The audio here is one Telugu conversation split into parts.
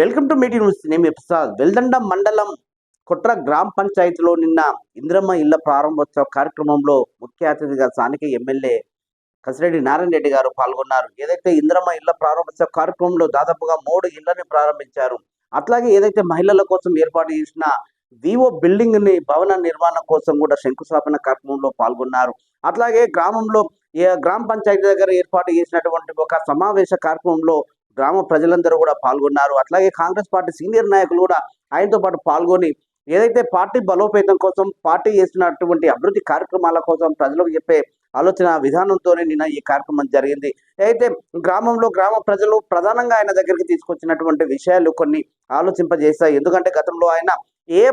Welcome to meeting news. నేను ప్రసాద్. వెల్దండ మండలం కుట్ర గ్రామ పంచాయతీలో నిన్న ఇంద్రమ్మ ఇళ్ల ప్రారంభోత్సవ కార్యక్రమంలో ముఖ్య అతిథిగా స్థానిక ఎమ్మెల్యే కసిరెడ్డి నారాయణ రెడ్డి గారు పాల్గొన్నారు. ఏదైతే ఇంద్రమ్మ ఇళ్ల ప్రారంభోత్సవ కార్యక్రమంలో దాదాపుగా 3 ఇళ్లని ప్రారంభించారు. అట్లాగే ఏదైతే మహిళల కోసం ఏర్పాటు చేసిన వివో బిల్డింగ్ ని భవన నిర్మాణం కోసం కూడా శంకుస్థాపన కార్యక్రమంలో పాల్గొన్నారు. అట్లాగే గ్రామంలో గ్రామ పంచాయతీ దగ్గర ఏర్పాటు చేసినటువంటి ఒక సమావేశ కార్యక్రమంలో గ్రామ ప్రజలందరూ కూడా పాల్గొన్నారు. అట్లాగే కాంగ్రెస్ పార్టీ సీనియర్ నాయకులు కూడా ఆయనతో పాటు పాల్గొని ఏదైతే పార్టీ బలోపేతం కోసం పార్టీ చేస్తున్నటువంటి అభివృద్ధి కార్యక్రమాల కోసం ప్రజలకు చెప్పే ఆలోచన విధానంతోనే నిన్న ఈ కార్యక్రమం జరిగింది. అయితే గ్రామంలో గ్రామ ప్రజలు ప్రధానంగా ఆయన దగ్గరికి తీసుకొచ్చినటువంటి విషయాలు కొన్ని ఆలోచింపజేస్తాయి. ఎందుకంటే గతంలో ఆయన ఏ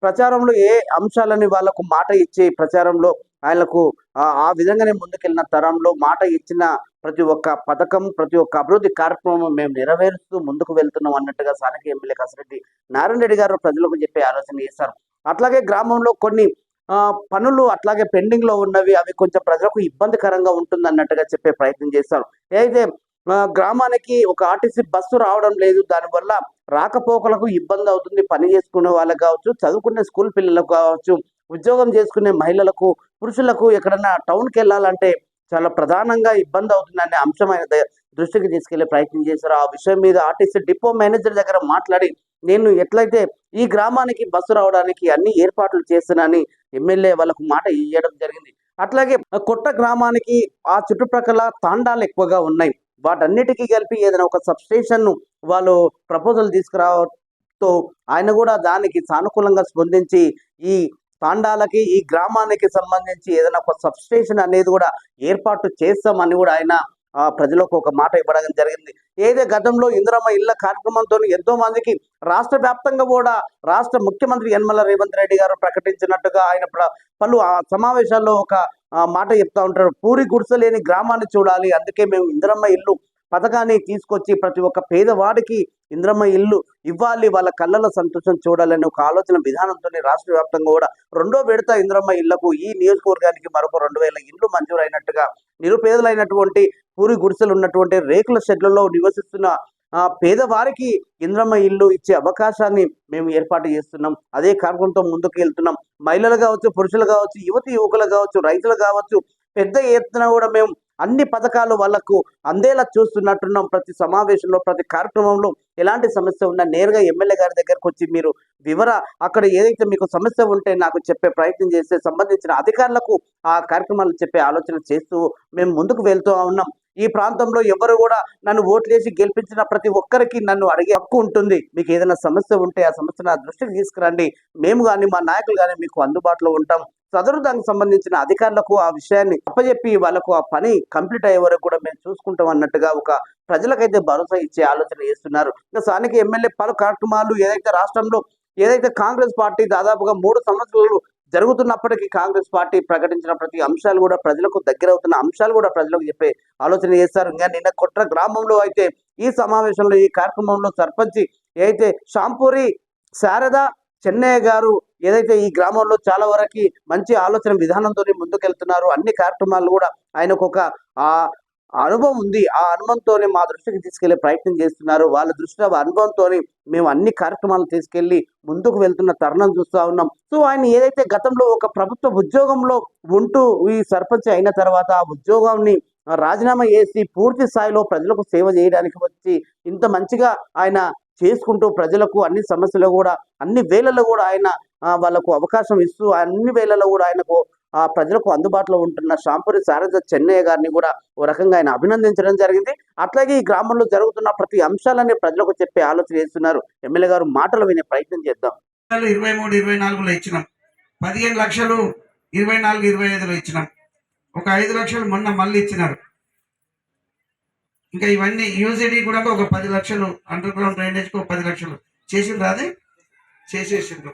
ప్రచారంలో ఏ అంశాలని వాళ్ళకు మాట ఇచ్చి ప్రచారంలో ఆయనకు ఆ విధంగానే ముందుకెళ్ళిన తరంలో మాట ఇచ్చిన ప్రతి ఒక్క పథకం ప్రతి ఒక్క అభివృద్ధి కార్యక్రమం మేము నెరవేరుస్తూ ముందుకు వెళ్తున్నాం అన్నట్టుగా స్థానిక ఎమ్మెల్యే కసిరెడ్డి నారాయణ రెడ్డి గారు ప్రజలకు చెప్పే ఆలోచన చేశారు. అట్లాగే గ్రామంలో కొన్ని పనులు అట్లాగే పెండింగ్ లో ఉన్నవి, అవి కొంచెం ప్రజలకు ఇబ్బందికరంగా ఉంటుంది అన్నట్టుగా చెప్పే ప్రయత్నం చేశారు. అయితే గ్రామానికి ఒక ఆర్టీసీ బస్సు రావడం లేదు, దానివల్ల రాకపోకలకు ఇబ్బంది అవుతుంది. పని చేసుకునే వాళ్ళకు కావచ్చు, చదువుకునే స్కూల్ పిల్లలకు కావచ్చు, ఉద్యోగం చేసుకునే మహిళలకు, పురుషులకు ఎక్కడన్నా టౌన్కి వెళ్ళాలంటే చాలా ప్రధానంగా ఇబ్బంది అవుతుందనే అంశం ఆయన దృష్టికి తీసుకెళ్లే ప్రయత్నం చేశారు. ఆ విషయం మీద ఆర్టీసీ డిపో మేనేజర్ దగ్గర మాట్లాడి నేను ఎట్లయితే ఈ గ్రామానికి బస్సు రావడానికి అన్ని ఏర్పాట్లు చేస్తున్నానని ఎమ్మెల్యే వాళ్ళకు మాట ఇవ్వడం జరిగింది. అట్లాగే కొత్త గ్రామానికి ఆ చుట్టుప్రక్కల తాండాలు ఎక్కువగా ఉన్నాయి. వాటన్నిటికీ కలిపి ఏదైనా ఒక సబ్స్టేషన్ ను వాళ్ళు ప్రపోజల్ తీసుకురావడంతో ఆయన కూడా దానికి సానుకూలంగా స్పందించి ఈ తాండాలకి ఈ గ్రామానికి సంబంధించి ఏదైనా ఒక సబ్స్టేషన్ అనేది కూడా ఏర్పాటు చేస్తామని కూడా ఆయన ప్రజలకు ఒక మాట ఇవ్వడం జరిగింది. ఏదే గతంలో ఇందిరమ్మ ఇళ్ల కార్యక్రమంతో ఎంతో మందికి రాష్ట్ర వ్యాప్తంగా కూడా రాష్ట్ర ముఖ్యమంత్రి యనమల రేవంత్ రెడ్డి గారు ప్రకటించినట్టుగా ఆయన పలు సమావేశాల్లో ఒక మాట చెప్తా ఉంటారు. పూరి గుడిసెలేని గ్రామాన్ని చూడాలి, అందుకే మేము ఇందిరమ్మ ఇల్లు పథకాన్ని తీసుకొచ్చి ప్రతి ఒక్క పేదవాడికి ఇంద్రమ్మ ఇల్లు ఇవ్వాలి, వాళ్ళ కళ్ళలో సంతోషం చూడాలని ఒక ఆలోచన విధానంతో రాష్ట్ర వ్యాప్తంగా కూడా 2వ విడత ఇంద్రమ్మ ఇళ్లకు ఈ నియోజకవర్గానికి మరొక 2000 ఇండ్లు మంజూరైనట్టుగా నిరుపేదలైనటువంటి పూరి గుడిసెలు ఉన్నటువంటి రేకుల షెడ్లలో నివసిస్తున్న పేదవారికి ఇంద్రమ్మ ఇల్లు ఇచ్చే అవకాశాన్ని మేము ఏర్పాటు చేస్తున్నాం. అదే కార్యక్రమంతో ముందుకు వెళ్తున్నాం. మహిళలు కావచ్చు, పురుషులు కావచ్చు, యువతి యువకులు కావచ్చు, రైతులు కావచ్చు, పెద్ద ఎత్తున కూడా మేము అన్ని పథకాలు వాళ్లకు అందేలా చూస్తున్నట్టున్నాం. ప్రతి సమావేశంలో ప్రతి కార్యక్రమంలో ఎలాంటి సమస్య ఉన్నా నేరుగా ఎమ్మెల్యే గారి దగ్గరకు వచ్చి మీరు అక్కడ ఏదైతే మీకు సమస్య ఉంటే నాకు చెప్పే ప్రయత్నం చేస్తే సంబంధించిన అధికారులకు ఆ కార్యక్రమాలు చెప్పే ఆలోచన చేస్తూ మేము ముందుకు వెళ్తూ ఉన్నాం. ఈ ప్రాంతంలో ఎవరు కూడా నన్ను ఓట్లేసి గెలిపించిన ప్రతి ఒక్కరికి నన్ను అడిగే హక్కు ఉంటుంది. మీకు ఏదైనా సమస్య ఉంటే ఆ సమస్య నా దృష్టికి తీసుకురండి, మేము కానీ మా నాయకులు కానీ మీకు అందుబాటులో ఉంటాం. సదరు దానికి సంబంధించిన అధికారులకు ఆ విషయాన్ని అప్పచెప్పి వాళ్ళకు ఆ పని కంప్లీట్ అయ్యే వరకు కూడా మేము చూసుకుంటాం అన్నట్టుగా ఒక ప్రజలకైతే భరోసా ఇచ్చే ఆలోచన చేస్తున్నారు. ఇంకా స్థానిక ఎమ్మెల్యే పలు కార్యక్రమాలు ఏదైతే రాష్ట్రంలో ఏదైతే కాంగ్రెస్ పార్టీ దాదాపుగా 3 సంవత్సరాలు జరుగుతున్నప్పటికీ కాంగ్రెస్ పార్టీ ప్రకటించిన ప్రతి అంశాలు కూడా ప్రజలకు దగ్గరవుతున్న అంశాలు కూడా ప్రజలకు చెప్పే ఆలోచన చేస్తారు. ఇంకా నిన్న కొట్ర గ్రామంలో అయితే ఈ సమావేశంలో ఈ కార్యక్రమంలో సర్పంచి ఏదైతే షాంపూరి శారద చెన్నయ్య గారు ఏదైతే ఈ గ్రామంలో చాలా వరకు మంచి ఆలోచన విధానంతో ముందుకెళ్తున్నారు. అన్ని కార్యక్రమాలు కూడా ఆయనకు ఒక అనుభవం ఉంది. ఆ అనుభవంతోనే మా దృష్టికి తీసుకెళ్లే ప్రయత్నం చేస్తున్నారు. వాళ్ళ దృష్టిలో అనుభవంతో మేము అన్ని కార్యక్రమాలు తీసుకెళ్లి ముందుకు వెళ్తున్న తరుణం చూస్తూ ఉన్నాం. సో ఆయన ఏదైతే గతంలో ఒక ప్రభుత్వ ఉద్యోగంలో ఉంటూ ఈ సర్పంచ్ అయిన తర్వాత ఆ ఉద్యోగాన్ని రాజీనామా చేసి పూర్తి స్థాయిలో ప్రజలకు సేవ చేయడానికి వచ్చి ఇంత మంచిగా ఆయన చేసుకుంటూ ప్రజలకు అన్ని సమస్యలు కూడా అన్ని వేళల్లో కూడా ఆయన వాళ్ళకు అవకాశం ఇస్తూ అన్ని వేళల్లో కూడా ఆయనకు ప్రజలకు అందుబాటులో ఉంటున్న షాంపూరి శారద చెన్నయ్య గారిని కూడా ఓ రకంగా ఆయన అభినందించడం జరిగింది. అట్లాగే ఈ గ్రామంలో జరుగుతున్న ప్రతి అంశాలని ప్రజలకు చెప్పే ఆలోచన చేస్తున్నారు. ఎమ్మెల్యే గారు మాటలు వినే ప్రయత్నం చేద్దాం. 23-24లో ఇచ్చినాం, 15 లక్షలు 24-25లో ఇచ్చినాం, ఒక 5 లక్షలు మొన్న మళ్ళీ ఇచ్చినారు. ఇంకా ఇవన్నీ యూజీడీ కూడా ఒక 10 లక్షలు అండర్ గ్రౌండ్ డ్రైనేజ్కి ఒక 10 లక్షలు చేసిండ్రు, అది చేసేసిండ్రు,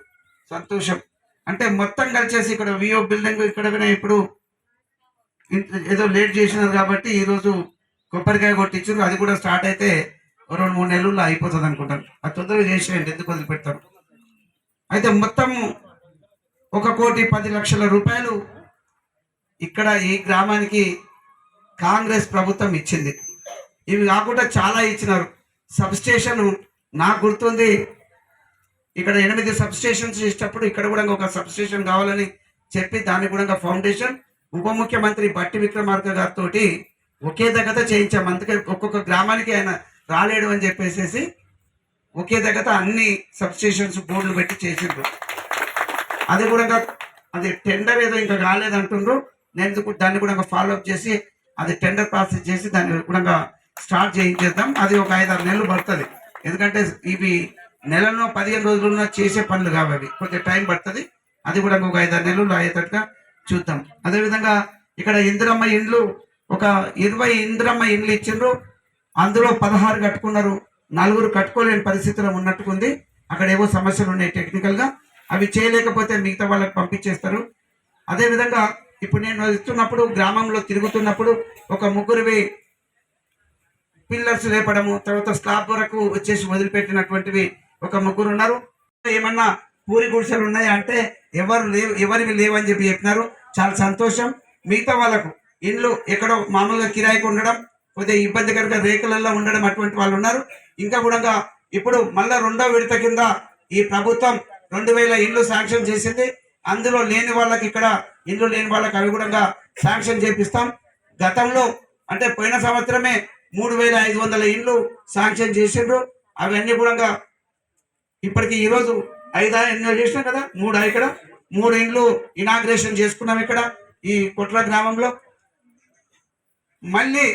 సంతోషం. అంటే మొత్తం కలిసేసి ఇక్కడ విఓ బిల్డింగ్ ఇక్కడ ఇప్పుడు ఏదో లేట్ చేసినారు కాబట్టి ఈరోజు కొబ్బరికాయ కొట్టించారు. అది కూడా స్టార్ట్ అయితే 2-3 నెలల్లో అయిపోతుంది అనుకుంటాను. అది తొందరగా చేసేయండి, ఎందుకు వదిలిపెడతారు. అయితే మొత్తం 1,10,00,00,000 రూపాయలు ఇక్కడ ఈ గ్రామానికి కాంగ్రెస్ ప్రభుత్వం ఇచ్చింది. ఇవి కాకుండా చాలా ఇచ్చినారు. సబ్ స్టేషన్ నాకు గుర్తుంది ఇక్కడ 8 సబ్ స్టేషన్స్ చేసేటప్పుడు ఇక్కడ కూడా ఒక సబ్ స్టేషన్ కావాలని చెప్పి దానికి కూడా ఫౌండేషన్ ఉప ముఖ్యమంత్రి బట్టి విక్రమార్క గారితో ఒకే దగ్గర చేయించాం. అందుకే ఒక్కొక్క గ్రామానికి ఆయన రాలేడు అని చెప్పేసి ఒకే దగ్గర అన్ని సబ్ స్టేషన్స్ బోర్డులు పెట్టి చేసిండ్రు. అది కూడా అది టెండర్ ఏదో ఇంకా కాలేదంటుండ్రు. నేను దాన్ని కూడా ఫాలో అప్ చేసి అది టెండర్ ప్రాసెస్ చేసి దాన్ని కూడా స్టార్ట్ చేయించేద్దాం. అది ఒక 5-6 నెలలు పడుతుంది. ఎందుకంటే ఇవి నెలలో 15 రోజుల్లో చేసే పనులు కాబట్టి కొంచెం టైం పడుతుంది. అది కూడా ఒక 5-6 నెలలు అయ్యేటట్టుగా చూద్దాం. అదేవిధంగా ఇక్కడ ఇందిరమ్మ ఇండ్లు ఒక 20 ఇందిరమ్మ ఇండ్లు ఇచ్చిండ్రు. అందులో 16 కట్టుకున్నారు. 4 కట్టుకోలేని పరిస్థితిలో ఉన్నట్టుకుంది. అక్కడ ఏవో సమస్యలు ఉన్నాయి టెక్నికల్గా, అవి చేయలేకపోతే మిగతా వాళ్ళకి పంపించేస్తారు. అదేవిధంగా ఇప్పుడు నేను ఇస్తున్నప్పుడు గ్రామంలో తిరుగుతున్నప్పుడు ఒక 3 పిల్లర్స్ లేపడము, తర్వాత స్లాబ్ వరకు వచ్చేసి వదిలిపెట్టినటువంటివి ఒక 3 ఉన్నారు. ఏమన్నా పూరి గుడిసెలు ఉన్నాయా అంటే ఎవరివి లేవని చెప్పినారు. చాలా సంతోషం. మిగతా వాళ్ళకు ఇండ్లు ఎక్కడో మామూలుగా కిరాయికి ఉండడం, కొద్దిగా ఇబ్బందికరంగా రేకులలో ఉండడం అటువంటి వాళ్ళు ఉన్నారు. ఇంకా కూడా ఇప్పుడు మళ్ళా 2వ విడత కింద ఈ ప్రభుత్వం 2000 ఇండ్లు శాంక్షన్ చేసింది. అందులో లేని వాళ్ళకి ఇక్కడ ఇండ్లు లేని వాళ్ళకి అవి కూడా శాంక్షన్ చేపిస్తాం. గతంలో అంటే పోయిన సంవత్సరమే 3500 ఇండ్లు శాంక్షన్ చేసిండ్రు. అవన్నీ కూడా ఇప్పటికి ఈరోజు 5 ఎన్నో చేసినాం కదా, 3 ఇక్కడ 3 ఇండ్లు ఇనాగ్రేషన్ చేసుకున్నాం ఇక్కడ ఈ కొట్ల గ్రామంలో. మళ్ళీ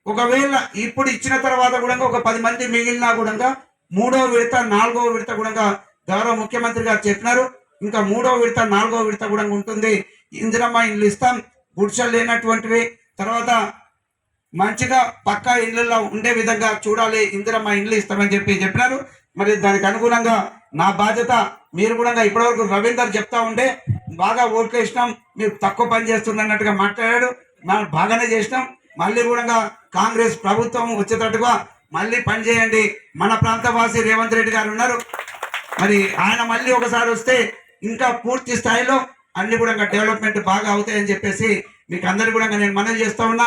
ఒకవేళ ఇప్పుడు ఇచ్చిన తర్వాత కూడా ఒక 10 మంది మిగిలినా కూడా 3వ విడత 4వ విడత కూడా గౌరవ ముఖ్యమంత్రి గారు చెప్పినారు. ఇంకా 3వ విడత 4వ విడత కూడా ఉంటుంది. ఇందిరమ్మ ఇండ్లు ఇస్తాం, గుడిసెలు లేనటువంటివి, తర్వాత మంచిగా పక్కా ఇళ్లలో ఉండే విధంగా చూడాలి, ఇందిరమ్మ ఇండ్లు ఇస్తామని చెప్పినారు. మరి దానికి అనుగుణంగా నా బాధ్యత. మీరు కూడా ఇప్పటివరకు రవీందర్ చెప్తా ఉంటే బాగా ఓట్లు వేసినాం, మీరు తక్కువ పని చేస్తున్నట్టుగా మాట్లాడాడు. మనం బాగానే చేసినాం. మళ్ళీ కూడా కాంగ్రెస్ ప్రభుత్వం వచ్చేటట్టుగా మళ్ళీ పనిచేయండి. మన ప్రాంతవాసి రేవంత్ రెడ్డి గారు ఉన్నారు. మరి ఆయన మళ్ళీ ఒకసారి వస్తే ఇంకా పూర్తి స్థాయిలో అన్ని కూడా డెవలప్మెంట్ బాగా అవుతాయని చెప్పేసి మీకు అందరు కూడా నేను మనవి చేస్తా ఉన్నా.